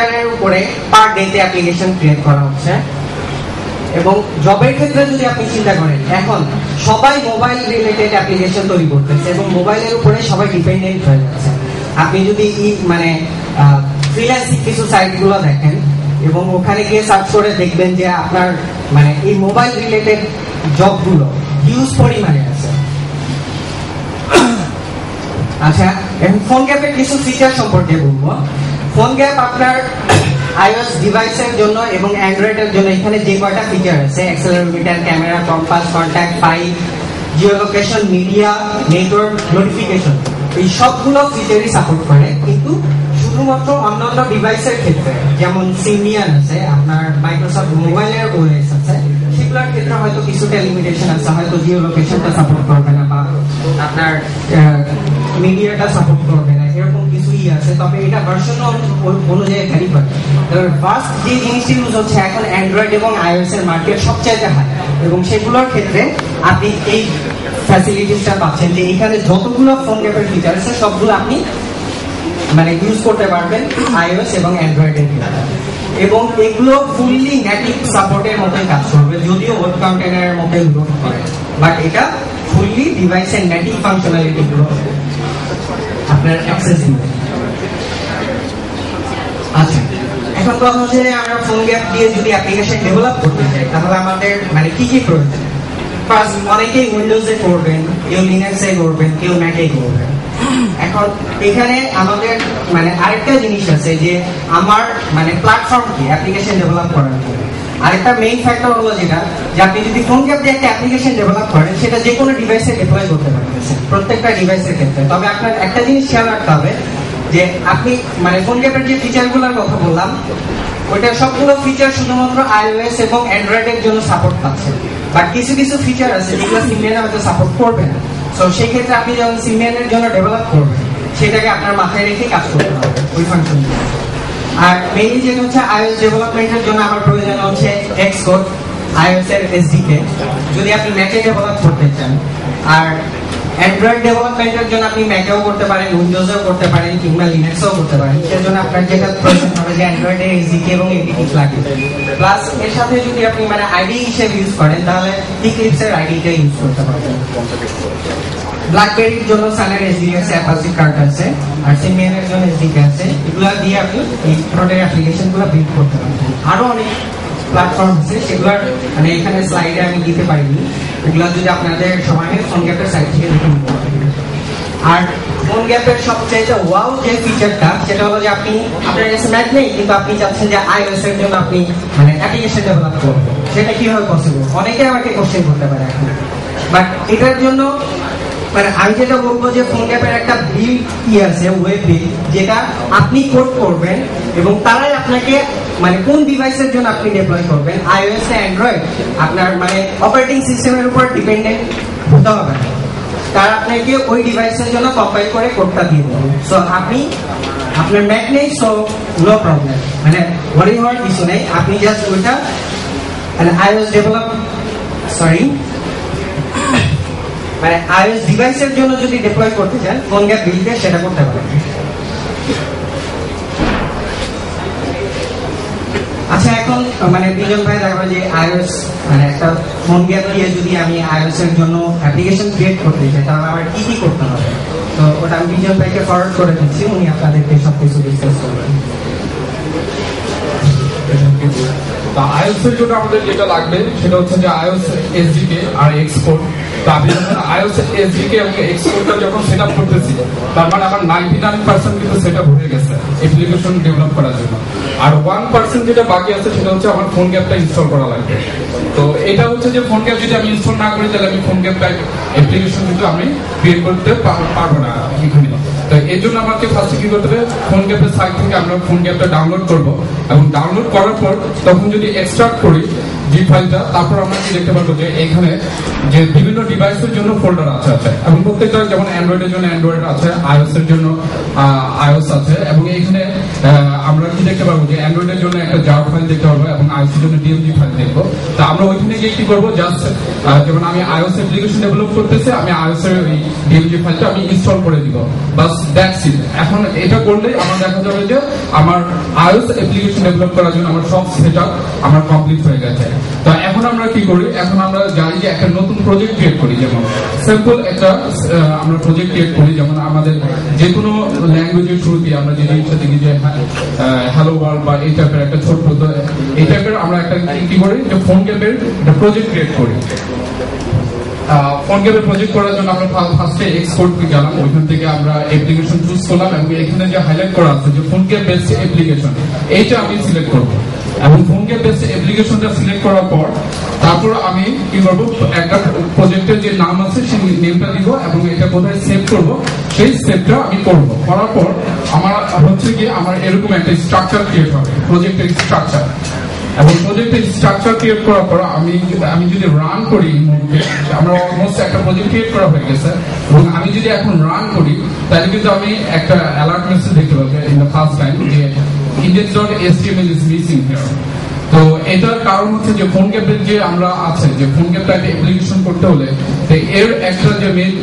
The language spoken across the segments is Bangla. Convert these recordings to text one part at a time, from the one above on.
হাজারের উপরে পার ডেতে অ্যাপ্লিকেশন ক্রিয়েট করা হচ্ছে। এবং জবের ক্ষেত্রে যদি আপনি চিন্তা করেন, এখন সবাই মোবাইল রিলেটেড অ্যাপ্লিকেশন তৈরি করতেছে এবং মোবাইলের উপরে সবাই ডিপেন্ডেন্ট হয়ে যাচ্ছে। আপনি যদি মানে ফ্রিল্যান্সিং কিছু সাইটগুলো দেখেন এবং ওখানে গিয়ে সার্চ করে দেখবেন যে আপনার মানে এই মোবাইল রিলেটেড জবগুলো হিউজ পরিমাণে আছে। আচ্ছা, এখন ফোন গ্যাপের কিছু ফিচার সম্পর্কে বলবো। ফোন গ্যাপ আপনার iOS ডিভাইসের জন্য এবং অ্যান্ড্রয়েডের জন্য এখানে যে কয়টা ফিচার আছে, accelerometer, camera, compass, contact, file, geolocation, media, network, notification, এই সবগুলো ফিচারই সাপোর্ট করে। কিন্তু শুধুমাত্র অন্যান্য ডিভাইসের ক্ষেত্রে, যেমন সিমিয়ান আছে, আপনার মাইক্রোসফট মোবাইলের ওএস আছে, সেগুলোর ক্ষেত্রে হয়তো কিছুটা লিমিটেশন আছে, হয়তো জিওলোকেশনটা সাপোর্ট করবে না বা আপনার মিডিয়াটা সাপোর্ট করবে না, এরকম কিছুই আছে। তবে এটা ভার্সন অনুযায়ী ভ্যারি করে। ফার্স্ট যে জিনিসটি ইউজ হচ্ছে এখন অ্যান্ড্রয়েড এবং iOS এর মার্কেট সবচাইতে হাই, এবং সেগুলোর ক্ষেত্রে আপনি এই ফ্যাসিলিটিসটা পাচ্ছেন যে এখানে যতগুলো ফোন গ্যাপের ফিচার আছে সবগুলো আপনি মানে ইউজ করতে পারবেন iOS এবং অ্যান্ড্রয়েডের ক্ষেত্রে। এবং এগুলো ফুললি নেটিভ সাপোর্টের মতোই কাজ করবে, যদিও ওয়েব কন্টেনারের মতোই গ্রোথ করে, বাট এটা ফুললি ডিভাইসের নেটিভ ফাংশনালিটি গুলো আপনার অ্যাক্সেস দিবে। আচ্ছা, এখন কথা হচ্ছে যে আমরা ফোন গ্যাপ দিয়ে যদি অ্যাপ্লিকেশন ডেভেলপ করতে চাই তাহলে আমাদের মানে কি কি প্রয়োজন? ফার্স্ট, অনেকেই উইন্ডোজে করবেন, কেউ লিনাক্সে করবেন, কেউ ম্যাকে করবেন। এখন এখানে আমাদের মানে আরেকটা জিনিস আছে যে আমার মানে প্ল্যাটফর্ম কি অ্যাপ্লিকেশন ডেভেলপ করার জন্য। আরেকটা মেইন ফ্যাক্টর হলো যেটা যে আপনি যদি ফোন গ্যাপ দিয়ে একটা অ্যাপ্লিকেশন ডেভেলপ করেন সেটা যে কোনো ডিভাইসে ডিপ্লয় করতে পারতেছেন, প্রত্যেকটা ডিভাইসের ক্ষেত্রে। তবে আপনার একটা জিনিস খেয়াল রাখতে হবে যে আপনি মানে ফোন গ্যাপের যে ফিচারগুলোর কথা বললাম ওইটা সবগুলো ফিচার শুধুমাত্র iOS এবং অ্যান্ড্রয়েডের জন্য সাপোর্ট পাচ্ছে, বাট কিছু কিছু ফিচার আছে যেগুলো সিমিয়ানে হয়তো সাপোর্ট করবে না। তো সেই ক্ষেত্রে আপনি যখন সিমিয়ানের জন্য ডেভেলপ করবেন সেটাকে আপনার মাথায় রেখে কাজ করতে হবে ওই ফাংশনগুলো। আর মেইনলি যেটা হচ্ছে iOS ডেভেলপমেন্টের জন্য আমার প্রয়োজন হচ্ছে Xcode, iOS এর SDK যদি আপনি ম্যাকে ডেভেলপ করতে চান। আর অ্যান্ড্রয়েড ডেভেলপমেন্টের জন্য আপনি ম্যাকেও করতে পারেন, উইন্ডোজেও করতে পারেন, কিংবা লিনাক্সেও করতে পারেন। সেই জন্য আপনার যেটা প্রয়োজন হবে যে অ্যান্ড্রয়েডের SDK এবং APK লাগবে। প্লাস এর সাথে যদি আপনি মানে আইডি হিসেবে ইউজ করেন তাহলে Eclipse এর আইডিটা ইউজ করতে পারবেন। ব্ল্যাকবেরির জন্য সানের SDK আছে, অ্যাপাচি কার্ট আছে, আর সিমিয়ানের জন্য SDK আছে। এগুলো দিয়ে আপনি এই ধরনের অ্যাপ্লিকেশনগুলো বিল্ড করতে পারবেন। আরো অনেক প্ল্যাটফর্ম আছে, সেগুলোর মানে এখানে স্লাইডে আমি দিতে পারিনি, এগুলো যদি আপনাদের সময় ফোন গ্যাপের সাইট থেকে দেখে নিতে পারবেন। আর ফোন গ্যাপের সবচেয়ে ওয়াও যে ফিচারটা সেটা হলো যে আপনি আপনার কাছে ম্যাক নেই কিন্তু আপনি চাচ্ছেন যে iOS এর জন্য আপনি মানে অ্যাপ্লিকেশন ডেভেলপ করবেন, সেটা কিভাবে পসিবল? অনেকে আমাকে কোশ্চেন করতে পারে এখন, বাট এটার জন্য মানে আমি যেটা বলবো যে ফোন গ্যাপের একটা বিল্ড কি আছে, ওয়েব বিল্ড, যেটা আপনি কোড করবেন এবং তারাই আপনাকে মানে কোন ডিভাইসের জন্য আপনি ডিপ্লয় করবেন, iOS না অ্যান্ড্রয়েড, আপনার মানে অপারেটিং সিস্টেমের উপর ডিপেন্ডেন্ট হতে হবে না। তারা আপনাকে ওই ডিভাইসের জন্য কম্পাইল করে কোডটা দিয়ে দেবে। সো আপনি আপনার ম্যাক নেই, সো নো প্রবলেম, মানে ওয়ারি হওয়ার কিছু নেই। আপনি জাস্ট ওইটা মানে iOS ডেভেলপ মানে iOS ডিভাইসের জন্য যদি ডিপ্লয় করতে চান ফোন গ্যাপ বিল্ডে সেটা করতে পারেন। আচ্ছা, এখন মানে বিজন ভাই দেখাবো যে iOS মানে একটা ফোন গ্যাপ দিয়ে যদি আমি iOS এর জন্য অ্যাপ্লিকেশন ক্রিয়েট করতে চাই তাহলে আমার কি কি করতে হবে। তো ওটা আমি বিজন ভাইকে ফরওয়ার্ড করে দিচ্ছি, উনি আপনাদেরকে সবকিছু ডিসকাস করবেন। iOS এর জন্য আমাদের যেটা লাগবে সেটা হচ্ছে যে iOS SDK আর Xcode। তো আপনি যখন iOS SDK এবং Xcodeটা যখন সেট আপ করতেছি তার মানে আমার 99% কিন্তু সেট আপ হয়ে গেছে অ্যাপ্লিকেশন ডেভেলপ করার জন্য। আর 1% যেটা বাকি আছে সেটা হচ্ছে আমার ফোন গ্যাপটা ইনস্টল করা লাগবে। তো এটা হচ্ছে যে ফোন গ্যাপ যদি আমি ইনস্টল না করি তাহলে আমি ফোন গ্যাপটা অ্যাপ্লিকেশন কিন্তু আমি ক্রিয়েট করতে পারবো না এখানে। তো এর জন্য আমাকে ফার্স্টে কি করতে হবে, ফোন গ্যাপের সাইট থেকে আমরা ফোন গ্যাপটা ডাউনলোড করবো এবং ডাউনলোড করার পর তখন যদি এক্সট্রাক্ট করি জিপ ফাইলটা। তারপর আমরা কি দেখতে পারবো যে এখানে যে বিভিন্ন ডিভাইসের জন্য ফোল্ডার আছে এবং প্রত্যেকটা যেমন অ্যান্ড্রয়েডের জন্য অ্যান্ড্রয়েড আছে, আইওএস এর জন্য আইওএস আছে, এবং এখানে আমরা কি দেখতে পারবো যে অ্যান্ড্রয়েডের জন্য একটা জার ফাইল দেখতে পারবো এবং আইওএস এর জন্য ডিএমজি ফাইল দেখবো। তা আমরা ওইখানে গিয়ে কি করবো, জাস্ট যেমন আমি আইওএস অ্যাপ্লিকেশন ডেভেলপ করতেছি, আমি আইওএস এর ওই ডিএমজি ফাইলটা আমি ইনস্টল করে দিব, বাস দ্যাটস ইট। এখন এটা করলেই আমার দেখা যাবে যে আমার আইওএস অ্যাপ্লিকেশন ডেভেলপ করার জন্য আমার সব সেটআপ আমার কমপ্লিট হয়ে গেছে। তো এখন আমরা কি করি, এখন আমরা জানি যে একটা নতুন প্রজেক্ট ক্রিয়েট করি। যেমন সিম্পল একটা আমরা প্রজেক্ট ক্রিয়েট করি, যেমন আমাদের যে কোনো ল্যাঙ্গুয়েজের শুরুতে আমরা যে জিনিসটা দেখি যে হ্যালো ওয়ার্ল্ড বা এই টাইপের একটা ছোট এই টাইপের আমরা একটা কি করি যে ফোন গেমের একটা প্রজেক্ট ক্রিয়েট করি। ফোন গেমের প্রজেক্ট করার জন্য আমরা ফার্স্টে এক্সপোর্ট গেলাম, ওইখান থেকে আমরা অ্যাপ্লিকেশন চুজ করলাম এবং এখানে যে হাইলাইট করা আছে যে ফোন গেম বেসড অ্যাপ্লিকেশন, এইটা আমি সিলেক্ট করবো। এবং ফোন গেম বেসড অ্যাপ্লিকেশনটা সিলেক্ট করার পর তারপর আমি কি করবো, একটা প্রজেক্টের যে নাম আছে সেই নেমটা দিব এবং এটা কোথায় সেভ করবো সেই সেভটা আমি করবো। করার পর আমার হচ্ছে কি আমার এরকম একটা স্ট্রাকচার ক্রিয়েট হবে, প্রজেক্টের স্ট্রাকচার। এবং প্রজেক্টের স্ট্রাকচার ক্রিয়েট করার পর আমি যদি রান করি, আমরা অলমোস্ট একটা প্রজেক্ট ক্রিয়েট করা হয়ে গেছে, এবং আমি যদি এখন রান করি তাহলে কিন্তু আমি একটা অ্যালার্ট মেসেজ দেখতে পাবো ইন দ্য ফার্স্ট টাইম যে index.html is missing here। তো এটার কারণ হচ্ছে যে ফোন গ্যাপের যে আমরা আছে যে ফোন গ্যাপটা একটা অ্যাপ্লিকেশন করতে হলে এর একটা যে মেইন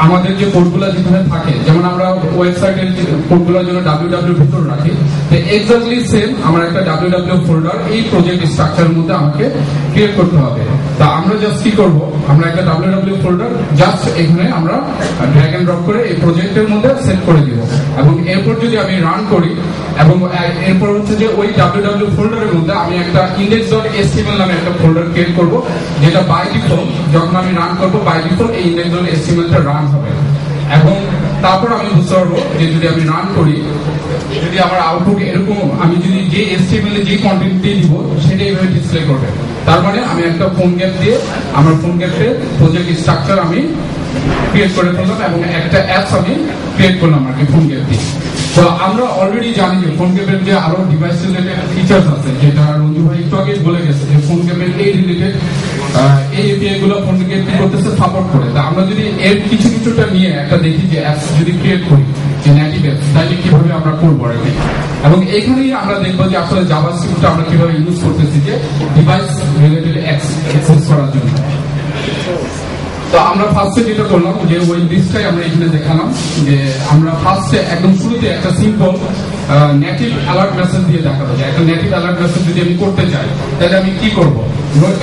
আমাদের যে কোডগুলো যেখানে থাকে, যেমন আমরা ওয়েবসাইটের কোডগুলোর জন্য www ভিতর রাখি, তো এক্স্যাক্টলি সেম আমার একটা www ফোল্ডার এই প্রজেক্ট স্ট্রাকচারের মধ্যে আমাকে ক্রিয়েট করতে হবে। তা আমরা জাস্ট কি করব, আমরা একটা www ফোল্ডার জাস্ট এখানে আমরা ড্র্যাগ এন্ড ড্রপ করে এই প্রজেক্টের মধ্যে সেট করে দিব, এবং এরপর যদি আমি রান করি এবং এরপর হচ্ছে যে ওই www ফোল্ডারের মধ্যে আমি একটা index.html নামে একটা ফোল্ডার ক্রিয়েট করব, যেটা বাই ডিফল্ট যখন আমি রান করব বাই ডিফল্ট এই index.html টা রান হবে। এবং তারপর আমি বুঝতে পারবো যে যদি আমি রান করি, যদি আমার আউটপুট এরকম আমি যদি যে HTML এ যে কন্টেন্ট দিয়ে দিব সেটা এইভাবে ডিসপ্লে করবে, তার মানে আমি একটা ফোন গ্যাপ দিয়ে আমার ফোন গ্যাপে প্রজেক্ট স্ট্রাকচার আমি ক্রিয়েট করে ফেললাম এবং একটা অ্যাপস আমি ক্রিয়েট করলাম আর কি ফোন গ্যাপ দিয়ে। তো আমরা অলরেডি জানি যে ফোন গ্যাপের যে আরো ডিভাইস রিলেটেড ফিচার্স আছে, যেটা রঞ্জু ভাই একটু আগে বলে গেছে যে ফোন গ্যাপের এই রিলেটেড এই এপিআই গুলো ফোন গ্যাপ কি করতেছে সাপোর্ট করে। তা আমরা যদি এর কিছুটা নিয়ে একটা দেখি যে অ্যাপস যদি ক্রিয়েট করি যে নেটিভ অ্যাপস, তাহলে কিভাবে আমরা করবো আর কি। এবং এখানেই আমরা দেখবো যে আসলে জাভাস্ক্রিপ্টটা আমরা কিভাবে ইউজ করতেছি যে ডিভাইস রিলেটেড অ্যাক্সেস করার জন্য। তো আমরা ফার্স্টে যেটা করলাম যে ওই লিস্টটাই আমরা এখানে দেখালাম যে আমরা ফার্স্টে একদম শুরুতে একটা সিম্পল নেটিভ অ্যালার্ট মেসেজ দিয়ে দেখাবো যে একটা নেটিভ অ্যালার্ট মেসেজ যদি আমি করতে চাই তাহলে আমি কি করব।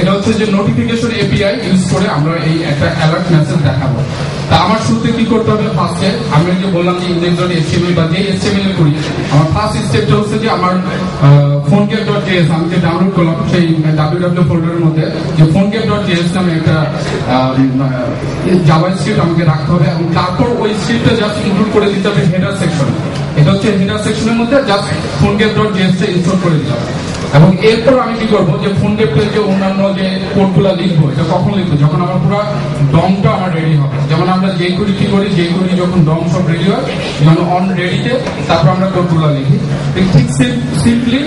এটা হচ্ছে যে নোটিফিকেশন এপিআই ইউজ করে আমরা এই একটা অ্যালার্ট মেসেজ দেখাবো। তা আমার শুরুতে কি করতে হবে, ফার্স্টে আমি যে বললাম যে index.html বা যে HTML করি, আমার ফার্স্ট স্টেপটা হচ্ছে যে আমার phonegap.js আমি যে ডাউনলোড করলাম সেই www ফোল্ডারের মধ্যে যে phonegap.js নামে একটা জাভাস্ক্রিপ্ট আমাকে রাখতে হবে, এবং তারপর ওই স্ক্রিপ্টটা জাস্ট ইনক্লুড করে দিতে হবে হেডার সেকশন। এটা হচ্ছে হেডার সেকশনের মধ্যে জাস্ট phonegap.js টা ইনস্টল করে দিলাম। এবং এরপর আমি কি করবো যে ফোন গ্যাপের যে অন্যান্য যে কোডগুলো লিখবো, এটা কখন লিখবো, যখন আমার পুরো ডমটা আমার রেডি হবে। যেমন আমরা যেই করি কি করি, যেই করি যখন ডম সব রেডি হয়, যখন অন রেডিতে তারপর আমরা কোডগুলো লিখি। ঠিক সিম্পলি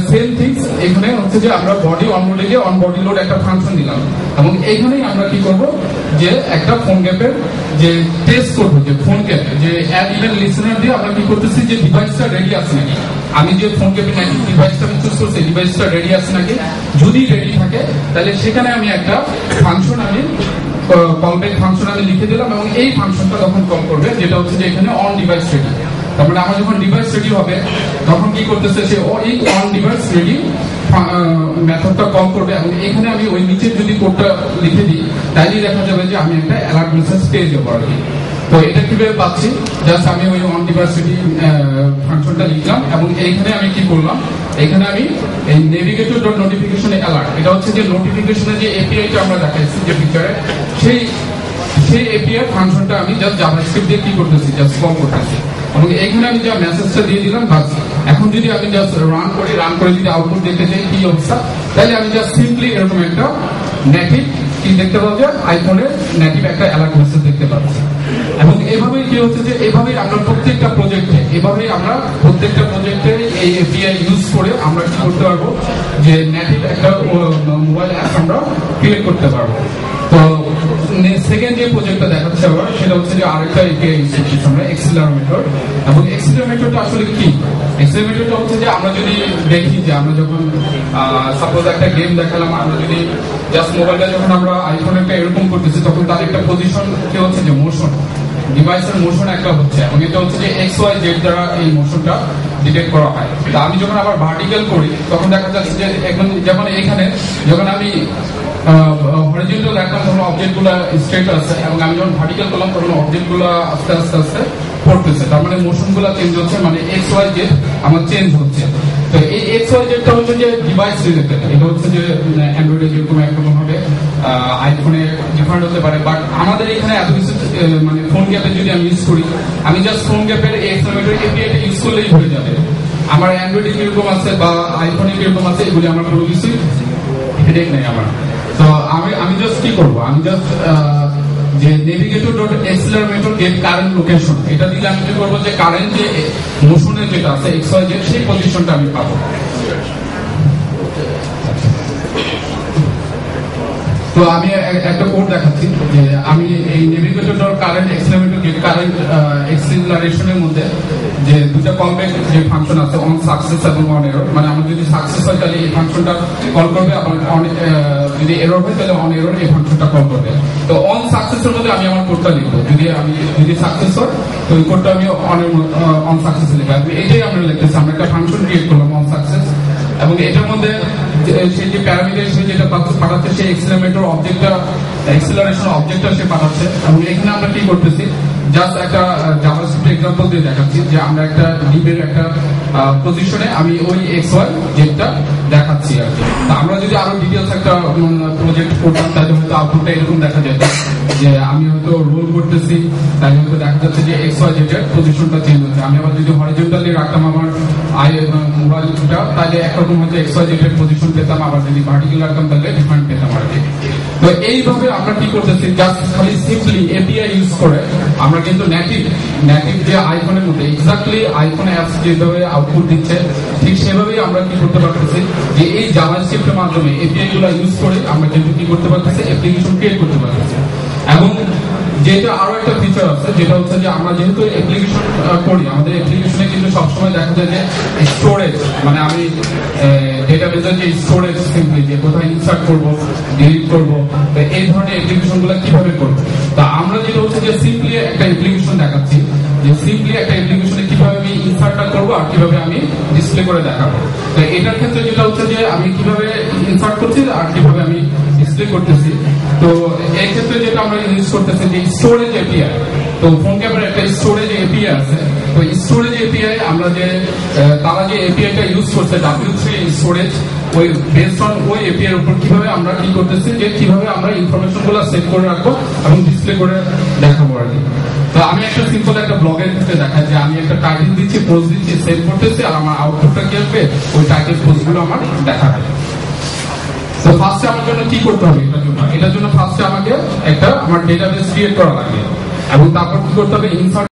সেম থিংস এখানে হচ্ছে যে আমরা বডি অন বডি দিয়ে অন বডি লোড একটা ফাংশন দিলাম, এবং এইখানেই আমরা কি করব যে একটা ফোন গ্যাপের যে টেস্ট করবো যে ফোন গ্যাপ যে অ্যাড ইভেন্ট লিসেনার দিয়ে আমরা কি করতেছি যে ডিভাইসটা রেডি আছে নাকি, আমি যে ফোন গ্যাপে নাকি ডিভাইসটা চুজ করছি ডিভাইসটা রেডি আছে নাকি, যদি রেডি থাকে তাহলে সেখানে আমি একটা ফাংশন আমি কলব্যাক ফাংশন আমি লিখে দিলাম, এবং এই ফাংশনটা তখন কল করবে যেটা হচ্ছে যে এখানে অন ডিভাইস রেডি। তার মানে আমার যখন ডিভাইস রেডি হবে তখন কি করতেছে সে এই অন ডিভাইস রেডি মেথডটা কল করবে, এবং এখানে আমি ওই নিচের যদি কোডটা লিখে দিই তাইলেই দেখা যাবে যে আমি একটা অ্যালার্ট মেসেজ পেয়ে যাবো আর কি। তো এটা কিভাবে পাচ্ছি, জাস্ট আমি ওই অন ডিভাইস রেডি ফাংশনটা লিখলাম, এবং এইখানে আমি কি করলাম, এখানে আমি এই নেভিগেটর.নোটিফিকেশন অ্যালার্ট, এটা হচ্ছে যে নোটিফিকেশনের যে এপিআইটা আমরা দেখাইছি যে ফিচারে, সেই এপিআই ফাংশনটা আমি জাস্ট জাভাস্ক্রিপ্ট দিয়ে কি করতেছি জাস্ট কল করতেছি, এবং এইখানে আমি যা মেসেজটা দিয়ে দিলাম বাস। এখন যদি আমি জাস্ট রান করে যদি আউটপুট দেখতে চাই কি অবস্থা, তাহলে আমি জাস্ট সিম্পলি এরকম একটা নেটিভ কি দেখতে পাবো যে আইফোনের নেটিভ একটা অ্যালার্ট মেসেজ দেখতে পাচ্ছি। এবং এভাবেই কি হচ্ছে যে এভাবেই আমরা প্রত্যেকটা প্রজেক্টে এই এপিআই ইউজ করে আমরা কি করতে পারবো যে নেটিভ একটা মোবাইল অ্যাপ আমরা ক্রিয়েট করতে পারবো। তো সেকেন্ড যে প্রজেক্টটা দেখাচ্ছে আবার সেটা হচ্ছে যে আরেকটা এপিআই ইউজ করছি আমরা এক্সিলারোমিটার। এবং এক্সিলারোমিটারটা আসলে কি? এক্সিলারোমিটারটা হচ্ছে যে আমরা যদি দেখি যে আমরা যখন সাপোজ একটা গেম দেখালাম, আমরা যদি জাস্ট মোবাইলটা যখন আমরা আইফোনটা এরকম করতেছি তখন তার একটা পজিশন কি হচ্ছে যে মোশন, ডিভাইসের মোশন একটা হচ্ছে এবং এটা হচ্ছে যে এক্স ওয়াই জেড দ্বারা এই মোশনটা ডিটেক্ট করা হয়। তা আমি যখন আবার ভার্টিক্যাল করি তখন দেখা যাচ্ছে যে এখন যেমন এখানে যখন আমি হরিজন্টাল রাখলাম তখন অবজেক্টগুলো স্ট্রেট আছে এবং আমি যখন ভার্টিক্যাল করলাম তখন অবজেক্টগুলো আস্তে আস্তে আস্তে পড়তেছে, তার মানে মোশনগুলো চেঞ্জ হচ্ছে, মানে এক্স ওয়াই জেড আমার চেঞ্জ হচ্ছে। তো এই এক্স ওয়াই জেডটা হচ্ছে যে ডিভাইস রিলেটেড, এটা হচ্ছে যে অ্যান্ড্রয়েডে যেরকম একরকম হবে আইফোনে ডিফারেন্ট হতে পারে, বাট আমাদের এখানে এত কিছু মানে ফোন গ্যাপে যদি আমি ইউজ করি, আমি জাস্ট ফোন গ্যাপের এক্সেলেটর এপিআইটা ইউজ করলেই হয়ে যাবে। আমার অ্যান্ড্রয়েডে কিরকম আছে বা আইফোনে কিরকম আছে এগুলি আমার কোনো কিছুই হেডেক নেই আমার। তো আমি জাস্ট কি করবো, আমি জাস্ট যে navigator dot accelerometer get current location এটা দিলে আমি কি করবো যে কারেন্ট যে মোশনে যেটা আছে এক্স ওয়াই জেড সেই পজিশনটা আমি পাবো। তো আমি একটা কোড দেখাচ্ছি যে আমি এই navigator dot current accelerometer get current এক্সিলারেশনের মধ্যে যে দুটো কলব্যাক যে ফাংশন আছে অন সাকসেস এবং অন এরর, মানে আমার যদি সাকসেস হয় তাহলে এই ফাংশনটা কল করবে, আবার যদি এরর হয় তাহলে অন এরর এই ফাংশনটা কল করবে। তো অন সাকসেসের মধ্যে আমি আমার কোডটা লিখবো, যদি সাকসেস হয় তো ওই কোডটা আমি অন সাকসেস লিখবো। এটাই আমরা লিখতেছি, আমরা একটা ফাংশন ক্রিয়েট করলাম অন সাকসেস এবং এটার মধ্যে সেই যে প্যারামিটার হিসেবে যেটা পাঠাচ্ছে সেই এক্সিলারেটর অবজেক্টটা এক্সিলারেশন অবজেক্টটা সে পাঠাচ্ছে। এবং এখানে আমরা কি করতেছি জাস্ট একটা জাভাস্ক্রিপ্ট এক্সাম্পল দিয়ে দেখাচ্ছি যে আমরা একটা ডিপের একটা পজিশনে আমি ওই এক্স ওয়াই জেডটা দেখাচ্ছি আর কি। আমরা যদি আরো ডিটেলস একটা প্রজেক্ট করতাম তাহলে হয়তো আউটপুটটা এরকম দেখা যেত যে আমি হয়তো রোল করতেছি, তাহলে হয়তো দেখা যাচ্ছে যে এক্স ওয়াই জেড এর পজিশনটা চেঞ্জ হচ্ছে। আমি আবার যদি হরিজন্টালি রাখতাম আমার মোবাইলটা তাহলে একরকম হয়তো এক্স ওয়াই জেড এর পজিশন পেতাম, আবার যদি ভার্টিক্যাল রাখতাম তাহলে ডিফারেন্ট পেতাম আর কি। তো এইভাবে আমরা কি করতেছি জাস্ট খালি সিম্পলি এপিআই ইউজ করে আমরা কিন্তু নেটিভ যে আইফোনের মধ্যে এক্স্যাক্টলি আইফোন অ্যাপস যেভাবে আউটপুট দিচ্ছে ঠিক সেভাবেই আমরা কি করতে পারতেছি যে এই জাভাস্ক্রিপ্টের মাধ্যমে এপিআই গুলো ইউজ করে আমরা কিন্তু কি করতে পারতেছি অ্যাপ্লিকেশন ক্রিয়েট করতে পারতেছি। এবং যেটা আরো একটা ফিচার আছে যেটা হচ্ছে যে আমরা যেহেতু অ্যাপ্লিকেশন করি আমাদের অ্যাপ্লিকেশনে কিন্তু সবসময় দেখা যায় যে স্টোরেজ, মানে আমি ডেটাবেসের যে স্টোরেজ সিম্পলি যে কোথায় ইনসার্ট করবো ডিলিট করবো এই ধরনের অ্যাপ্লিকেশন গুলো কিভাবে করবো। তা আমরা যেটা হচ্ছে যে সিম্পলি একটা অ্যাপ্লিকেশন দেখাচ্ছি যে সিম্পলি একটা অ্যাপ্লিকেশনে কিভাবে আমি ইনসার্টটা করবো আর কিভাবে আমি ডিসপ্লে করে দেখাবো। তো এটার ক্ষেত্রে যেটা হচ্ছে যে আমি কিভাবে ইনসার্ট করছি আর কিভাবে আমি ডিসপ্লে করতেছি। তো এই ক্ষেত্রে যেটা আমরা ইউজ করতেছি যে স্টোরেজ এপিআই। তো ফোন ক্যামেরার একটা স্টোরেজ এপিআই আছে। তো স্টোরেজ এপিআই আমরা যে তারা যে এপিআইটা ইউজ করছে W3 স্টোরেজ, ওই বেসড অন ওই এপিআই এর উপর কিভাবে আমরা কি করতেছি যে কিভাবে আমরা ইনফরমেশন গুলো সেভ করে রাখবো এবং ডিসপ্লে করে দেখাবো আর কি। তো আমি একটা সিম্পল একটা ব্লগের ক্ষেত্রে দেখাই যে আমি একটা টাইটেল দিচ্ছি, পোস্ট দিচ্ছি, সেভ করতেছি আর আমার আউটপুটটা কি আসবে ওই টাইটেল পোস্ট গুলো আমার দেখাবে। তো ফার্স্টে আমার জন্য কি করতে হবে এটার জন্য ফার্স্টে আমাকে একটা আমার ডেটাবেস ক্রিয়েট করা লাগে এবং তারপর কি করতে হবে ইনসার্ট